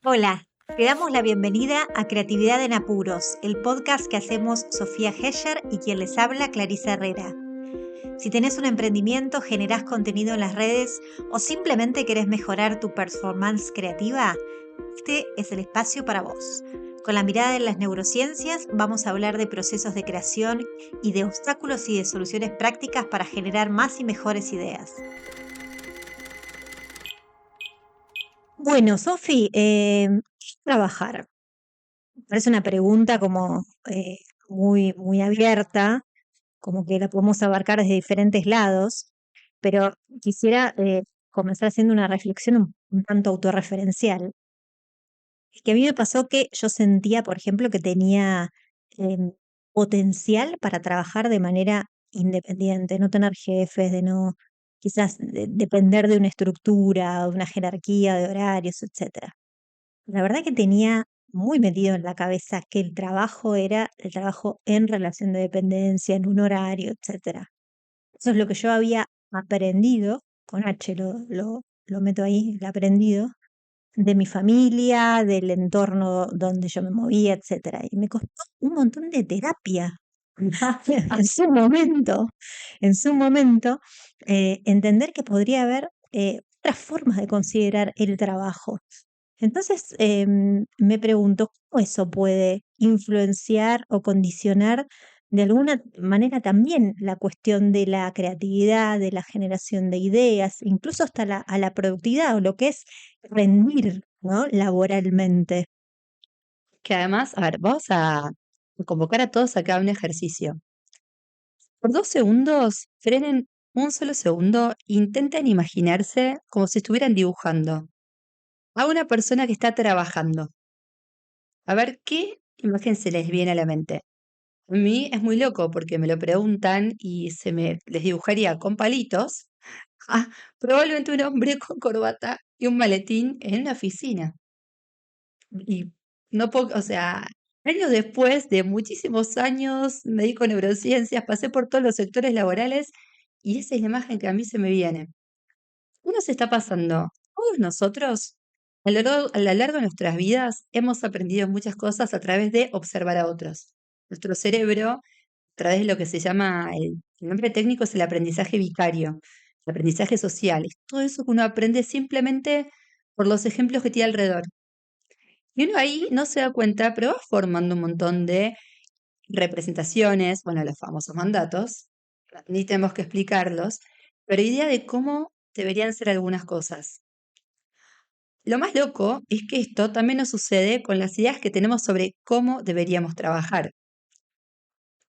Hola, te damos la bienvenida a Creatividad en Apuros, el podcast que hacemos Sofía Hescher y quien les habla, Clarisa Herrera. Si tenés un emprendimiento, generás contenido en las redes o simplemente querés mejorar tu performance creativa, este es el espacio para vos. Con la mirada de las neurociencias vamos a hablar de procesos de creación y de obstáculos y de soluciones prácticas para generar más y mejores ideas. Bueno, Sofi, ¿qué es trabajar? Parece una pregunta como muy abierta, como que la podemos abarcar desde diferentes lados, pero quisiera comenzar haciendo una reflexión un tanto autorreferencial. Es que a mí me pasó que yo sentía, por ejemplo, que tenía em, potencial para trabajar de manera independiente, no tener jefes, de no quizás depender de una estructura, de una jerarquía de horarios, etcétera. La verdad que tenía muy metido en la cabeza que el trabajo era el trabajo en relación de dependencia, en un horario, etcétera. Eso es lo que yo había aprendido, con H lo meto ahí, el aprendido, de mi familia, del entorno donde yo me movía, etcétera. Y me costó un montón de terapia en su momento, entender que podría haber otras formas de considerar el trabajo. Entonces, me pregunto, ¿cómo eso puede influenciar o condicionar de alguna manera también la cuestión de la creatividad, de la generación de ideas, incluso hasta a la productividad o lo que es rendir, ¿no? Laboralmente. Que además, a ver, vamos a convocar a todos acá a un ejercicio. Por 2 segundos, frenen un solo segundo, intenten imaginarse como si estuvieran dibujando a una persona que está trabajando. A ver qué imagen se les viene a la mente. A mí es muy loco porque me lo preguntan y les dibujaría con palitos, probablemente un hombre con corbata y un maletín en una oficina. Y no puedo, o sea, años después de muchísimos años, me dedico a neurociencias, pasé por todos los sectores laborales y esa es la imagen que a mí se me viene. ¿Qué nos está pasando? Todos nosotros, a lo largo de nuestras vidas, hemos aprendido muchas cosas a través de observar a otros. Nuestro cerebro, a través de lo que se llama, el nombre técnico es el aprendizaje vicario, el aprendizaje social. Es todo eso que uno aprende simplemente por los ejemplos que tiene alrededor. Y uno ahí no se da cuenta, pero va formando un montón de representaciones, bueno, los famosos mandatos, ni tenemos que explicarlos, pero idea de cómo deberían ser algunas cosas. Lo más loco es que esto también nos sucede con las ideas que tenemos sobre cómo deberíamos trabajar.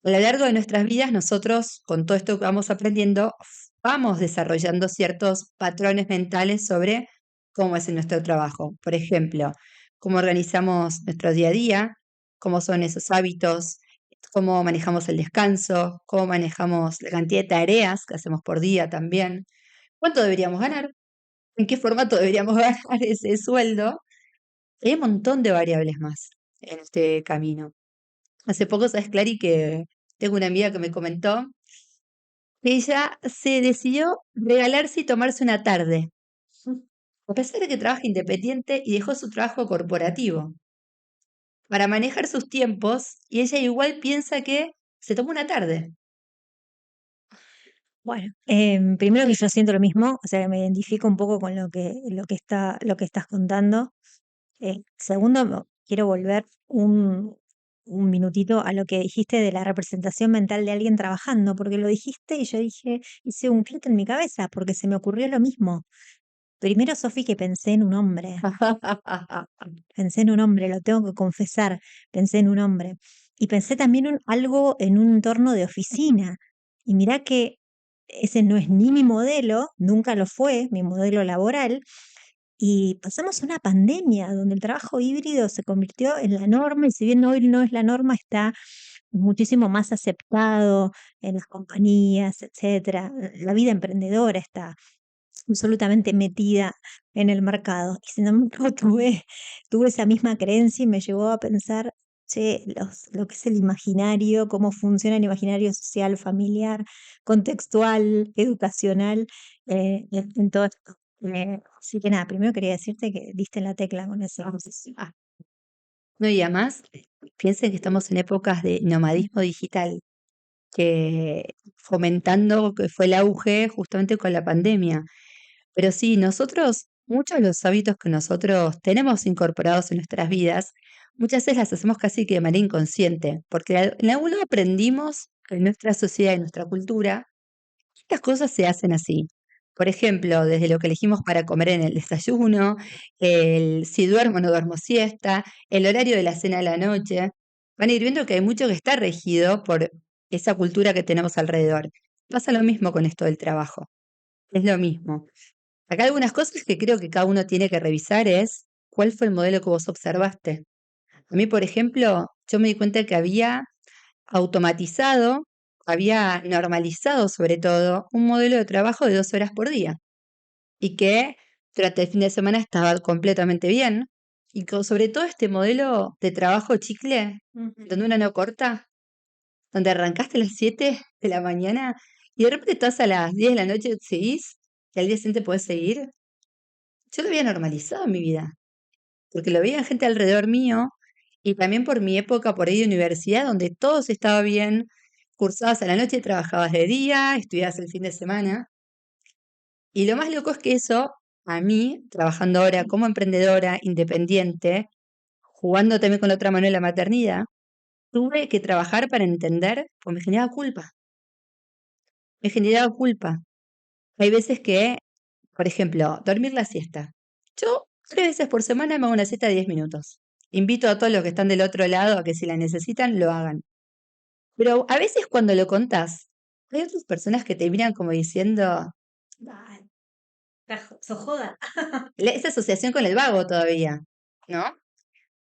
A lo largo de nuestras vidas, nosotros, con todo esto que vamos aprendiendo, vamos desarrollando ciertos patrones mentales sobre cómo es nuestro trabajo. Por ejemplo, cómo organizamos nuestro día a día, cómo son esos hábitos, cómo manejamos el descanso, cómo manejamos la cantidad de tareas que hacemos por día también, cuánto deberíamos ganar, en qué formato deberíamos ganar ese sueldo. Hay un montón de variables más en este camino. Hace poco, ¿sabes, Clary, que tengo una amiga que me comentó que ella se decidió regalarse y tomarse una tarde, a pesar de que trabaja independiente y dejó su trabajo corporativo para manejar sus tiempos y ella igual piensa que se tomó una tarde. Bueno, primero que yo siento lo mismo, o sea, que me identifico un poco con lo que estás contando. Segundo, quiero volver un minutito a lo que dijiste de la representación mental de alguien trabajando, porque lo dijiste y yo dije, hice un clic en mi cabeza, porque se me ocurrió lo mismo. Primero, Sofi, que pensé en un hombre, lo tengo que confesar, pensé en un hombre. Y pensé también algo en un entorno de oficina. Y mirá que ese no es ni mi modelo, nunca lo fue, mi modelo laboral, y pasamos una pandemia donde el trabajo híbrido se convirtió en la norma y si bien hoy no es la norma, está muchísimo más aceptado en las compañías, etcétera. La vida emprendedora está absolutamente metida en el mercado. Y sin embargo, tuve esa misma creencia y me llevó a pensar, che, lo que es el imaginario, cómo funciona el imaginario social, familiar, contextual, educacional, en todo esto. Así que nada, primero quería decirte que diste en la tecla con eso. Ah, no, y además, piensen que estamos en épocas de nomadismo digital, que fomentando que fue el auge justamente con la pandemia. Pero sí, nosotros, muchos de los hábitos que nosotros tenemos incorporados en nuestras vidas, muchas veces las hacemos casi que de manera inconsciente, porque en algún lado aprendimos en nuestra sociedad y nuestra cultura, estas cosas se hacen así. Por ejemplo, desde lo que elegimos para comer en el desayuno, el si duermo o no duermo siesta, el horario de la cena a la noche. Van a ir viendo que hay mucho que está regido por esa cultura que tenemos alrededor. Pasa lo mismo con esto del trabajo. Es lo mismo. Acá algunas cosas que creo que cada uno tiene que revisar es cuál fue el modelo que vos observaste. A mí, por ejemplo, yo me di cuenta que había automatizado, había normalizado sobre todo un modelo de trabajo de 12 horas por día y que durante el fin de semana estaba completamente bien. Y sobre todo este modelo de trabajo chicle, Ujú. donde uno no corta, donde arrancaste a las 7 de la mañana y de repente estás a las 10 de la noche, seguís y al día siguiente podés seguir. Yo lo había normalizado en mi vida, porque lo veía gente alrededor mío y también por mi época por ahí de universidad, donde todo se estaba bien, cursabas a la noche, trabajabas de día, estudiabas el fin de semana. Y lo más loco es que eso, a mí, trabajando ahora como emprendedora, independiente, jugando también con la otra mano en la maternidad, tuve que trabajar para entender, pues me generaba culpa, me generaba culpa. Hay veces que, por ejemplo, dormir la siesta. Yo 3 veces por semana me hago una siesta de 10 minutos. Invito a todos los que están del otro lado a que si la necesitan, lo hagan. Pero a veces cuando lo contás, hay otras personas que te miran como diciendo, Dale, sos joda. esa asociación con el vago todavía, ¿no?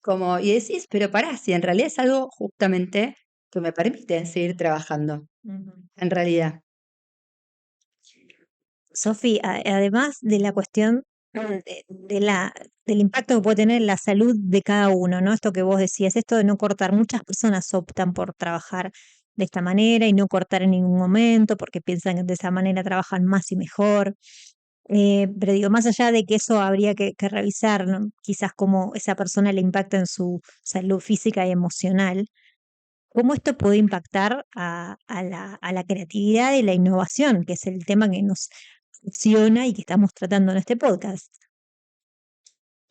Como, y decís, pero pará, si en realidad es algo justamente que me permite seguir trabajando, Ujú. en realidad. Sofi, además de la cuestión del impacto que puede tener en la salud de cada uno, ¿no? Esto que vos decías, esto de no cortar, muchas personas optan por trabajar de esta manera y no cortar en ningún momento porque piensan que de esa manera trabajan más y mejor. Pero digo, más allá de que eso habría que revisar, ¿no? Quizás cómo esa persona le impacta en su salud física y emocional, cómo esto puede impactar a la creatividad y la innovación, que es el tema que nos funciona y que estamos tratando en este podcast.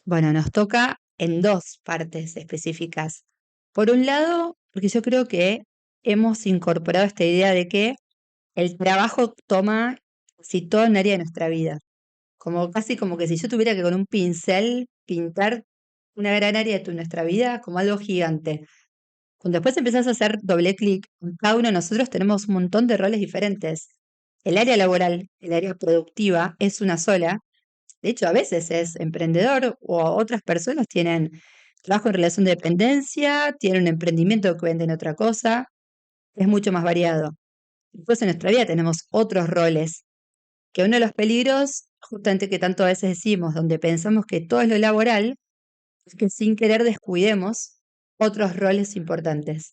Bueno, nos toca en dos partes específicas. Por un lado, porque yo creo que hemos incorporado esta idea de que el trabajo toma casi toda un área de nuestra vida. Como casi como que si yo tuviera que con un pincel pintar una gran área de nuestra vida como algo gigante. Cuando después empezás a hacer doble clic, cada uno de nosotros tenemos un montón de roles diferentes. El área laboral, el área productiva es una sola. De hecho, a veces es emprendedor o otras personas tienen trabajo en relación de dependencia, tienen un emprendimiento que venden otra cosa. Es mucho más variado. Después en nuestra vida tenemos otros roles, que uno de los peligros, justamente que tanto a veces decimos, donde pensamos que todo es lo laboral, es que sin querer descuidemos otros roles importantes.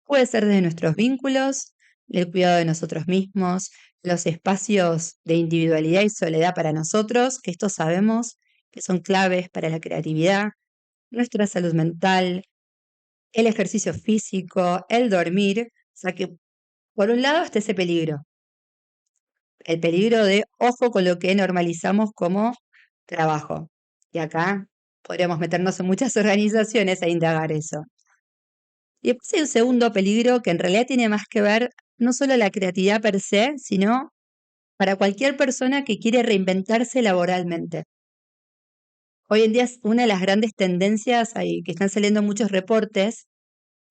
Puede ser desde nuestros vínculos, el cuidado de nosotros mismos, los espacios de individualidad y soledad para nosotros, que estos sabemos que son claves para la creatividad, nuestra salud mental, el ejercicio físico, el dormir. O sea que, por un lado, está ese peligro, el peligro de ojo con lo que normalizamos como trabajo. Y acá podríamos meternos en muchas organizaciones a indagar eso. Y después hay un segundo peligro que en realidad tiene más que ver no solo la creatividad per se, sino para cualquier persona que quiere reinventarse laboralmente. Hoy en día es una de las grandes tendencias ahí, que están saliendo muchos reportes,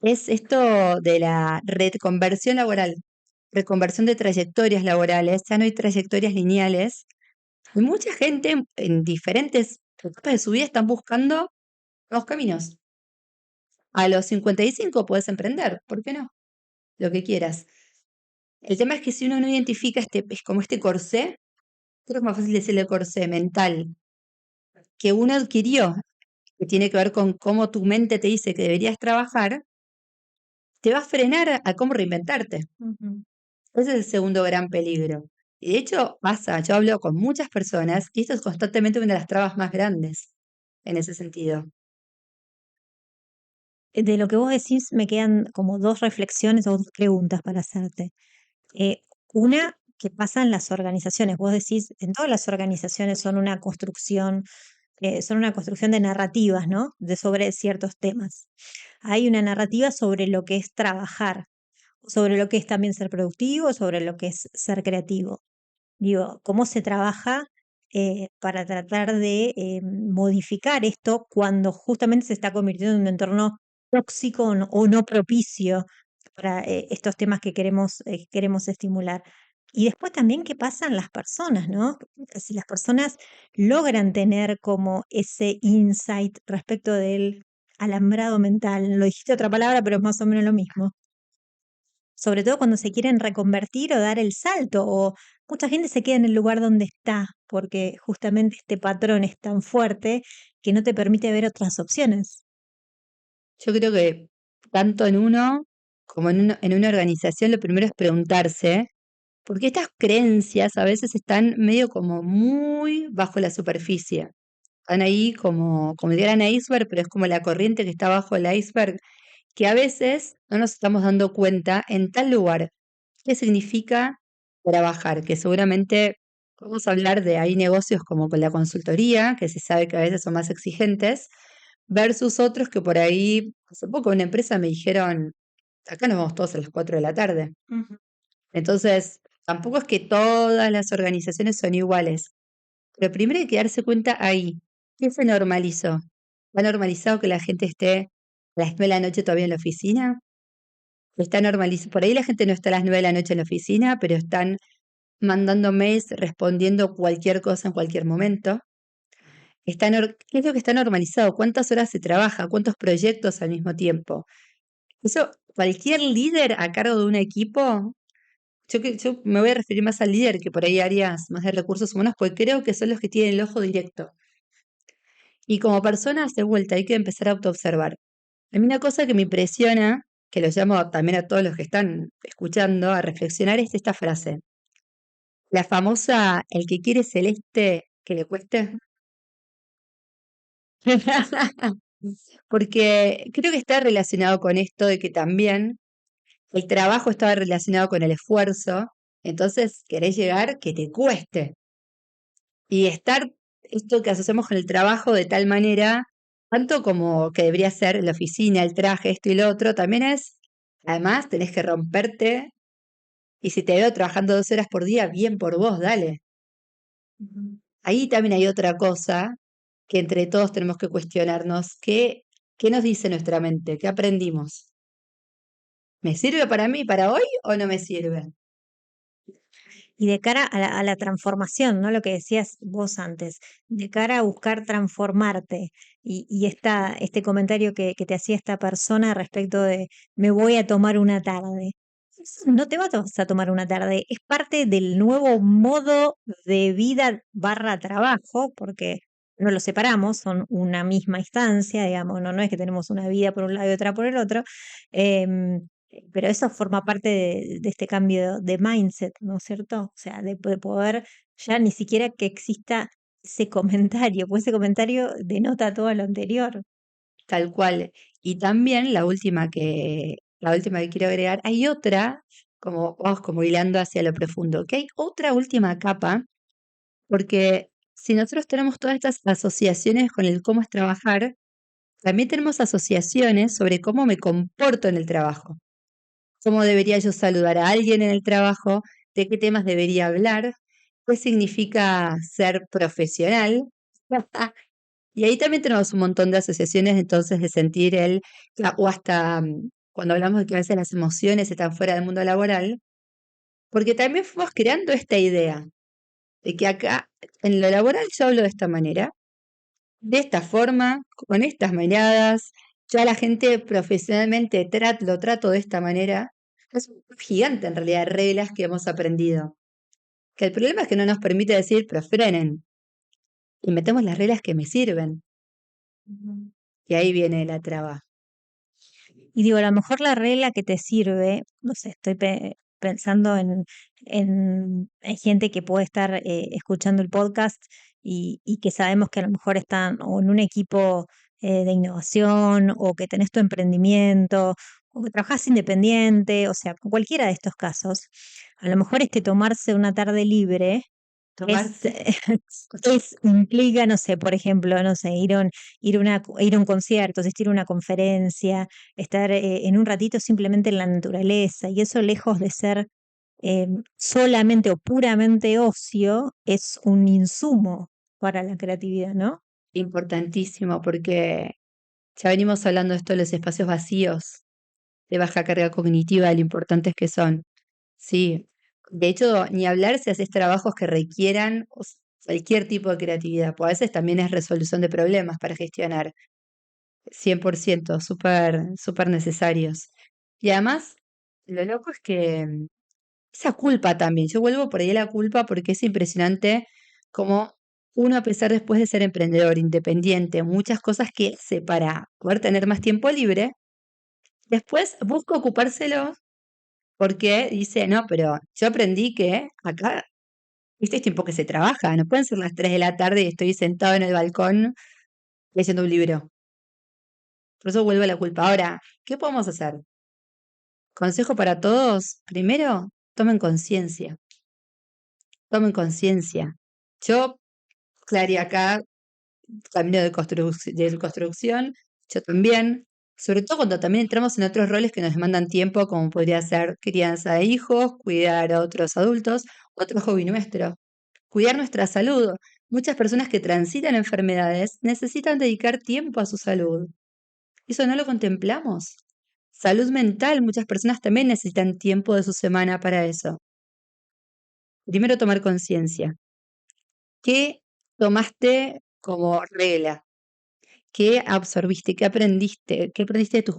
es esto de la reconversión laboral, reconversión de trayectorias laborales. Ya no hay trayectorias lineales. Y mucha gente en diferentes etapas de su vida están buscando nuevos caminos. A los 55 puedes emprender, ¿por qué no? Lo que quieras. El tema es que si uno no identifica es como este corsé, creo que es más fácil decirle corsé mental, que uno adquirió, que tiene que ver con cómo tu mente te dice que deberías trabajar, te va a frenar a cómo reinventarte. Ujú. Ese es el segundo gran peligro. Y de hecho pasa, yo hablo con muchas personas y esto es constantemente una de las trabas más grandes en ese sentido. De lo que vos decís me quedan como dos reflexiones o dos preguntas para hacerte. Eh, una, que pasa en las organizaciones. Vos decís, en todas las organizaciones son una construcción de narrativas, ¿no? De sobre ciertos temas. Hay una narrativa sobre lo que es trabajar, sobre lo que es también ser productivo, sobre lo que es ser creativo. Digo, cómo se trabaja para tratar de modificar esto cuando justamente se está convirtiendo en un entorno tóxico o no propicio para estos temas que queremos estimular. Y después también qué pasan las personas, ¿no? Si las personas logran tener como ese insight respecto del alambrado mental, lo dijiste otra palabra, pero es más o menos lo mismo, sobre todo cuando se quieren reconvertir o dar el salto, o mucha gente se queda en el lugar donde está, porque justamente este patrón es tan fuerte que no te permite ver otras opciones. Yo creo que tanto en uno como en una organización lo primero es preguntarse, porque estas creencias a veces están medio como muy bajo la superficie. Están ahí como el gran iceberg, pero es como la corriente que está bajo el iceberg, que a veces no nos estamos dando cuenta en tal lugar qué significa trabajar, que seguramente vamos a hablar de ahí negocios como con la consultoría, que se sabe que a veces son más exigentes, versus otros que por ahí, hace poco una empresa me dijeron, acá nos vamos todos a las 4 de la tarde. Ujú. Entonces, tampoco es que todas las organizaciones son iguales, pero primero hay que darse cuenta ahí, ¿qué se normalizó? ¿Está normalizado que la gente esté a las 9 de la noche todavía en la oficina? Está normalizado, por ahí la gente no está a las 9 de la noche en la oficina, pero están mandando mails, respondiendo cualquier cosa en cualquier momento. ¿Qué es lo que está normalizado? ¿Cuántas horas se trabaja? ¿Cuántos proyectos al mismo tiempo? Eso, cualquier líder a cargo de un equipo, yo me voy a referir más al líder que por ahí áreas más de recursos humanos, porque creo que son los que tienen el ojo directo. Y como personas, de vuelta, hay que empezar a autoobservar. A mí una cosa que me impresiona, que lo llamo también a todos los que están escuchando a reflexionar, es esta frase. La famosa, el que quiere celeste, que le cueste. Porque creo que está relacionado con esto de que también el trabajo estaba relacionado con el esfuerzo, entonces querés llegar que te cueste. Y estar esto que asociamos con el trabajo de tal manera, tanto como que debería ser la oficina, el traje, esto y lo otro, también es, además tenés que romperte, y si te veo trabajando 12 horas por día, bien por vos, dale. Ujú. Ahí también hay otra cosa que entre todos tenemos que cuestionarnos, ¿qué nos dice nuestra mente? ¿Qué aprendimos? ¿Me sirve para mí, para hoy o no me sirve? Y de cara a la transformación, ¿no? Lo que decías vos antes, de cara a buscar transformarte y este comentario que te hacía esta persona respecto de me voy a tomar una tarde. No te vas a tomar una tarde, es parte del nuevo modo de vida barra trabajo, porque no los separamos, son una misma instancia, digamos, no es que tenemos una vida por un lado y otra por el otro. em, pero eso forma parte de este cambio de mindset, ¿no es cierto? O sea, de poder ya ni siquiera que exista ese comentario, pues ese comentario denota todo lo anterior. Tal cual. Y también la última que quiero agregar, hay otra, como vamos como hilando hacia lo profundo, que hay otra última capa, porque si nosotros tenemos todas estas asociaciones con el cómo es trabajar, también tenemos asociaciones sobre cómo me comporto en el trabajo, cómo debería yo saludar a alguien en el trabajo, de qué temas debería hablar, qué significa ser profesional. Y ahí también tenemos un montón de asociaciones entonces de sentir o hasta cuando hablamos de que a veces las emociones están fuera del mundo laboral, porque también fuimos creando esta idea de que acá en lo laboral yo hablo de esta manera, de esta forma, con estas miradas, yo a la gente profesionalmente lo trato de esta manera. Es un gigante en realidad de reglas que hemos aprendido. Que el problema es que no nos permite decir, pero frenen, y metemos las reglas que me sirven. Ujú. Y ahí viene la traba. Y digo, a lo mejor la regla que te sirve, no sé, pensando en gente que puede estar escuchando el podcast y que sabemos que a lo mejor están o en un equipo de innovación o que tenés tu emprendimiento o que trabajás independiente, o sea, cualquiera de estos casos, a lo mejor tomarse una tarde libre es, Tomarse. implica, no sé, por ejemplo, no sé, ir a un concierto, asistir a una conferencia, estar en un ratito simplemente en la naturaleza, y eso lejos de ser solamente o puramente ocio, es un insumo para la creatividad, ¿no? Importantísimo, porque ya venimos hablando de esto de los espacios vacíos, de baja carga cognitiva, de lo importantes que son. Sí, de hecho, ni hablar si haces trabajos que requieran cualquier tipo de creatividad, pues a veces también es resolución de problemas para gestionar, 100%, súper, súper necesarios. Y además, lo loco es que esa culpa también, yo vuelvo por ahí a la culpa porque es impresionante como uno, a pesar después de ser emprendedor, independiente, muchas cosas que hace para poder tener más tiempo libre, después busca ocupárselo porque dice, no, pero yo aprendí que acá, este es tiempo que se trabaja, no pueden ser las 3 de la tarde y estoy sentado en el balcón leyendo un libro. Por eso vuelve la culpa. Ahora, ¿qué podemos hacer? Consejo para todos. Primero, tomen conciencia. Tomen conciencia. Yo, Clary, acá, camino de construcción, yo también. Sobre todo cuando también entramos en otros roles que nos demandan tiempo, como podría ser crianza de hijos, cuidar a otros adultos, otro hobby nuestro. Cuidar nuestra salud. Muchas personas que transitan enfermedades necesitan dedicar tiempo a su salud. Eso no lo contemplamos. Salud mental, muchas personas también necesitan tiempo de su semana para eso. Primero tomar conciencia. ¿Qué tomaste como regla? ¿Qué absorbiste? ¿Qué aprendiste? ¿Qué aprendiste de tus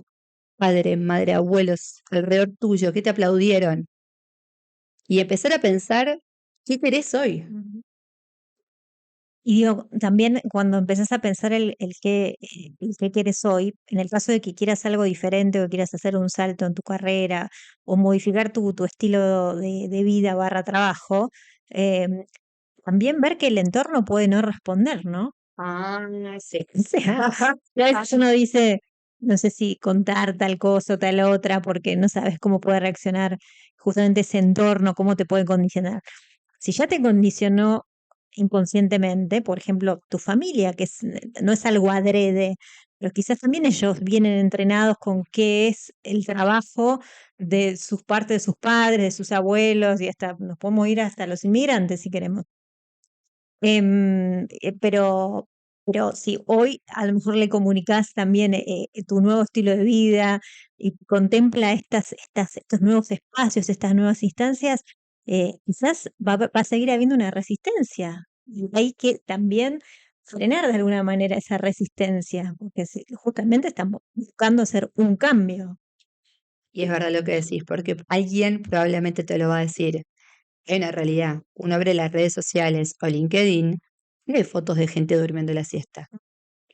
padres, madre, abuelos alrededor tuyo? ¿Qué te aplaudieron? Y empezar a pensar, ¿qué querés hoy? Ujú. Y digo, también cuando empezás a pensar el qué quieres hoy, en el caso de que quieras algo diferente o quieras hacer un salto en tu carrera o modificar tu estilo de vida barra trabajo, em, también ver que el entorno puede no responder, ¿no? Ah, sí. O sea, a veces uno dice, no sé si contar tal cosa o tal otra, porque no sabes cómo puede reaccionar justamente ese entorno, cómo te puede condicionar. Si ya te condicionó inconscientemente, por ejemplo, tu familia, no es algo adrede, pero quizás también ellos vienen entrenados con qué es el trabajo de sus partes, de sus padres, de sus abuelos, y hasta nos podemos ir hasta los inmigrantes si queremos. Em, eh, pero, pero si hoy a lo mejor le comunicas también tu nuevo estilo de vida y contempla estos nuevos espacios, estas nuevas instancias, quizás va a seguir habiendo una resistencia. Y hay que también frenar de alguna manera esa resistencia, porque justamente estamos buscando hacer un cambio. Y es verdad lo que decís, porque alguien probablemente te lo va a decir. Hay una realidad. Uno abre las redes sociales o LinkedIn, no hay fotos de gente durmiendo la siesta.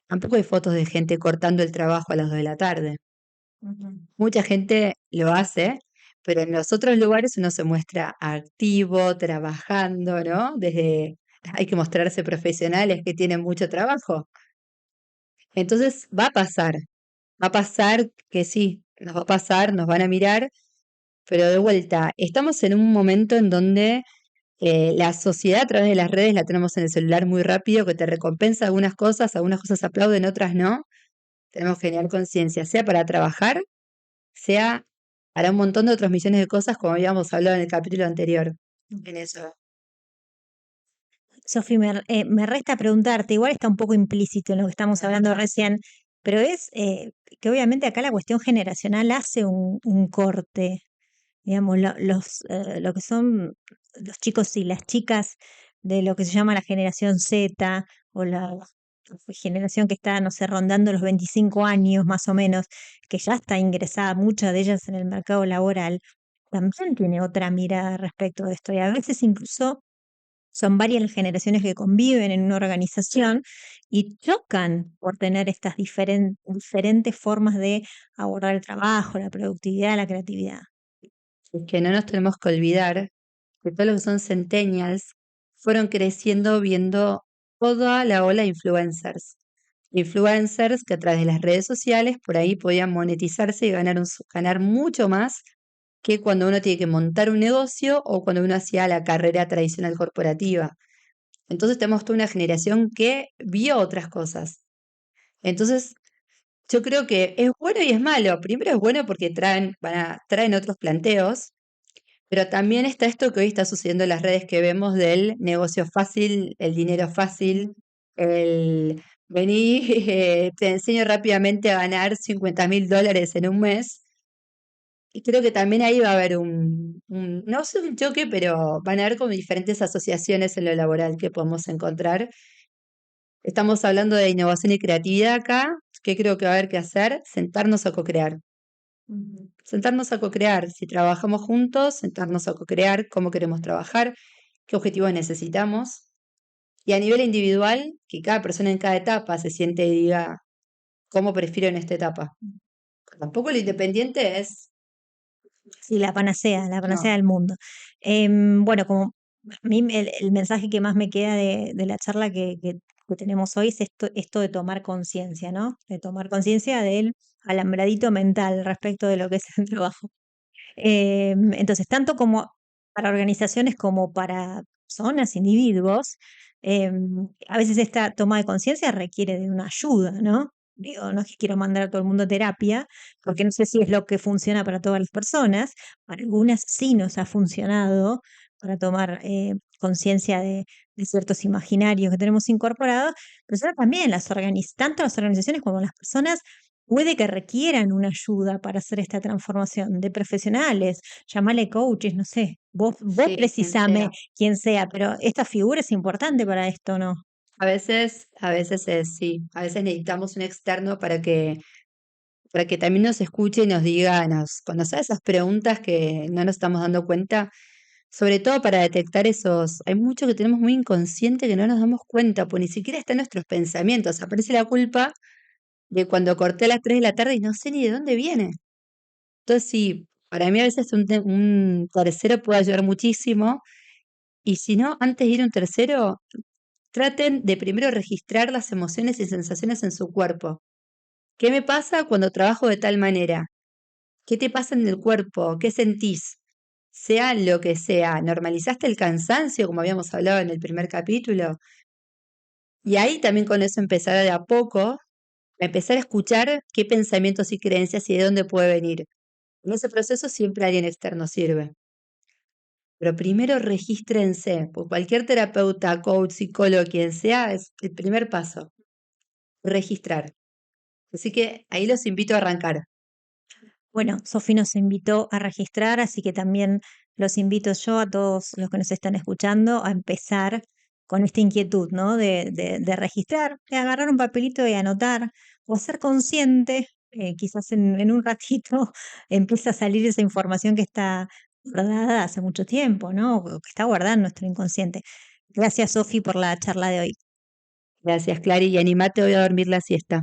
Tampoco hay fotos de gente cortando el trabajo a las 2 de la tarde. Ujú. Mucha gente lo hace, pero en los otros lugares uno se muestra activo, trabajando, ¿no? Hay que mostrarse profesionales que tienen mucho trabajo. Entonces va a pasar que sí, nos va a pasar, nos van a mirar, pero de vuelta, estamos en un momento en donde la sociedad a través de las redes la tenemos en el celular muy rápido, que te recompensa algunas cosas aplauden, otras no. Tenemos que generar conciencia, sea para trabajar, sea para un montón de otros millones de cosas, como habíamos hablado en el capítulo anterior. En eso. Sofi, me resta preguntarte, igual está un poco implícito en lo que estamos hablando recién, pero es que obviamente acá la cuestión generacional hace un corte, digamos, lo que son los chicos y las chicas de lo que se llama la generación Z o la generación que está, no sé, rondando los 25 años más o menos, que ya está ingresada, muchas de ellas en el mercado laboral, también tiene otra mirada respecto de esto y a veces incluso son varias las generaciones que conviven en una organización y chocan por tener estas diferentes formas de abordar el trabajo, la productividad, la creatividad. es que no nos tenemos que olvidar que todos los que son centennials fueron creciendo viendo toda la ola de influencers. Influencers que a través de las redes sociales por ahí podían monetizarse y ganar mucho más que cuando uno tiene que montar un negocio o cuando uno hacía la carrera tradicional corporativa. Entonces tenemos toda una generación que vio otras cosas. Entonces, yo creo que es bueno y es malo. Primero es bueno porque traen otros planteos, pero también está esto que hoy está sucediendo en las redes que vemos del negocio fácil, el dinero fácil, el vení, te enseño rápidamente a ganar $50.000 en un mes. Y creo que también ahí va a haber no sé un choque, pero van a haber como diferentes asociaciones en lo laboral que podemos encontrar. Estamos hablando de innovación y creatividad acá. ¿Qué creo que va a haber que hacer? Sentarnos a co-crear. Sentarnos a co-crear. Si trabajamos juntos, sentarnos a co-crear cómo queremos trabajar, qué objetivos necesitamos. Y a nivel individual, que cada persona en cada etapa se siente y diga cómo prefiero en esta etapa. Tampoco lo independiente es, Sí, la panacea no, del mundo. Bueno, como a mí el mensaje que más me queda de la charla que tenemos hoy es esto de tomar conciencia, ¿no? De tomar conciencia del alambradito mental respecto de lo que es el trabajo. Entonces, tanto como para organizaciones como para personas, individuos, a veces esta toma de conciencia requiere de una ayuda, ¿no? Digo, no es que quiero mandar a todo el mundo a terapia, porque no sé si es lo que funciona para todas las personas. Para algunas sí nos ha funcionado para tomar conciencia de ciertos imaginarios que tenemos incorporados, pero eso también tanto las organizaciones como las personas puede que requieran una ayuda para hacer esta transformación de profesionales, llamale coaches, no sé, vos sí, quien precisame sea. quién sea, pero esta figura es importante para esto, ¿no? A veces sí, a veces necesitamos un externo para que también nos escuche y nos diga, cuando haga esas preguntas que no nos estamos dando cuenta, sobre todo para detectar hay mucho que tenemos muy inconsciente que no nos damos cuenta, pues ni siquiera está en nuestros pensamientos, aparece la culpa de cuando corté a las 3 de la tarde y no sé ni de dónde viene. Entonces sí, para mí a veces un tercero puede ayudar muchísimo, y si no, antes de ir a un tercero, traten de primero registrar las emociones y sensaciones en su cuerpo. ¿Qué me pasa cuando trabajo de tal manera? ¿Qué te pasa en el cuerpo? ¿Qué sentís? Sea lo que sea, ¿normalizaste el cansancio, como habíamos hablado en el primer capítulo? Y ahí también con eso empezar de a poco, a empezar a escuchar qué pensamientos y creencias y de dónde puede venir. En ese proceso siempre alguien externo sirve. Pero primero regístrense, porque cualquier terapeuta, coach, psicólogo, quien sea, es el primer paso, registrar. Así que ahí los invito a arrancar. Bueno, Sofi nos invitó a registrar, así que también los invito yo a todos los que nos están escuchando a empezar con esta inquietud, ¿no? De registrar, de agarrar un papelito y anotar, o ser consciente, quizás en un ratito empieza a salir esa información que está guardada hace mucho tiempo, ¿no? O que está guardada en nuestro inconsciente. Gracias, Sofi, por la charla de hoy. Gracias, Clary, y animate hoy a dormir la siesta.